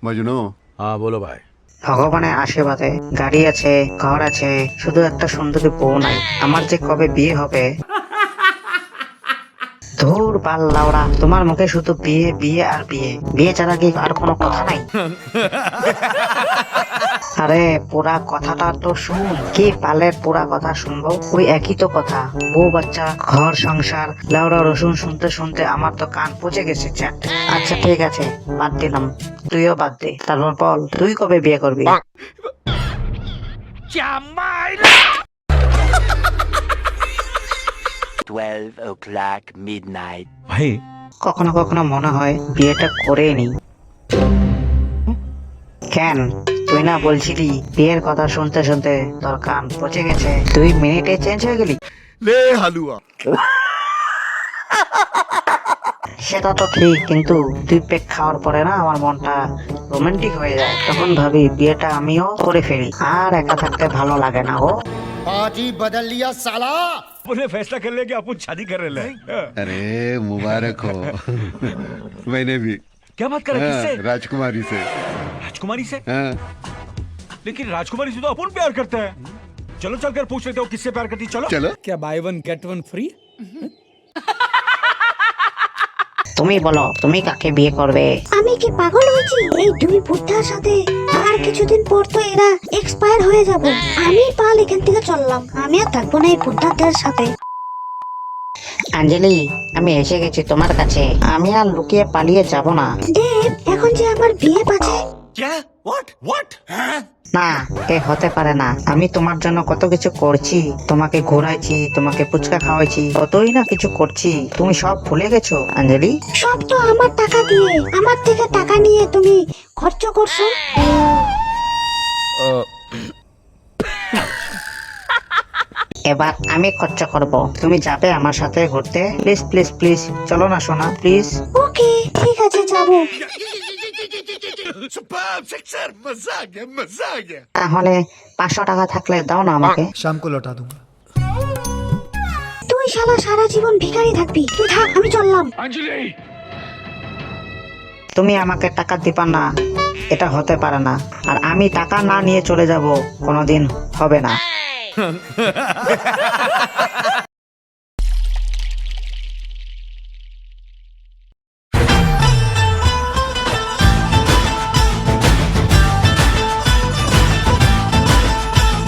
মজনু। हाँ बोलो भाई। ভগবানের আশীর্বাদে গাড়ি আছে, ঘর আছে, শুধু একটা সুন্দরী বউ নাই। আমার যে কবে বিয়ে হবে। ধুর বাল লাউড়া, তোমার মুখে শুধু বিয়ে বিয়ে আর বিয়ে, বিয়ে ছাড়া কি আর কোনো কথা নাই? আরে পুরা কথাটা তো শুন। কি পালের পুরা কথা শুনবো? ওই একই তো কথা, বউ বাচ্চা ঘর সংসার, লাউড়া রসুন শুনতে শুনতে আমার তো কান পচে গেছে চ্যাট। আচ্ছা ঠিক আছে, বাদ দিলাম, তুইও বাদ দে। তারপর বল, তুই কবে বিয়ে করবি? 12 o'clock midnight. भाई কখনো কখনো মনে হয় বিয়েটা করেই নি। কেন, তুই না বলছিলি বিয়ের কথা শুনতে শুনতে তোর কান পচে গেছে, 2 মিনিটে চেঞ্জ হয়ে গেলি? লে হালুয়া। সেটা তো ঠিক, কিন্তু 2 পেক খাওয়ার পরে না আমার মনটা রোমান্টিক হয়ে যায়। তখন ভাবি বিয়েটা আমিও করে ফেলি, আর একা থাকতে ভালো লাগে না। ও पार्टी बदल लिया साला। अपने फैसला कर ले कि अपन शादी कर रहे हैं। अरे मुबारक हो। मैंने भी। क्या बात कर रहे हैं? हाँ, किससे? राजकुमारी से। राजकुमारी से? हाँ। लेकिन राजकुमारी से तो अपन प्यार करते हैं। चलो चल कर पूछ लेते हो किससे प्यार करती। चलो चलो। क्या by one get one free? তুমি বলো, তুমি কাকে বিয়ে করবে? আমি কি পাগল হয়েছি? এই 2 বুদ্ধার সাথে আর কিছুদিন পর তো এরা এক্সপায়ার হয়ে যাবে। আমি পাল এখান থেকে চললাম, আমি আর থাকবো না এই বুদ্ধাদের সাথে। আঞ্জলি, আমি এসে গেছি তোমার কাছে, আমি আর লুকিয়ে পালিয়ে যাব না। দেব, এখন যে আমার বিয়ে বাজে। क्या? What what? না, এ হতে পারে না। আমি তোমার জন্য কত কিছু করছি, তোমাকে ঘোরাইছি, তোমাকে ফুচকা খাওয়াইছি, কতই না কিছু করছি, তুমি সব ভুলে গেছো আঞ্জলি। সব তো আমার টাকা দিয়ে, আমার থেকে টাকা নিয়ে তুমি খরচ করছো। এবার আমি খরচা করব, তুমি যাবে আমার সাথে ঘুরতে? প্লিজ প্লিজ প্লিজ, চলো না সোনা, প্লিজ। ওকে ঠিক আছে, যাবো। তাহলে 500 টাকা থাকলে দাও না আমাকে। शाम को लौटा दूंगा। তুই শালা সারা জীবন ভিখারি থাকবি। তুই থাক, আমি চললাম। তুমি আমাকে টাকা দিবা না, এটা হতে পারে না। আর আমি টাকা না নিয়ে চলে যাব, কোনোদিন হবে না।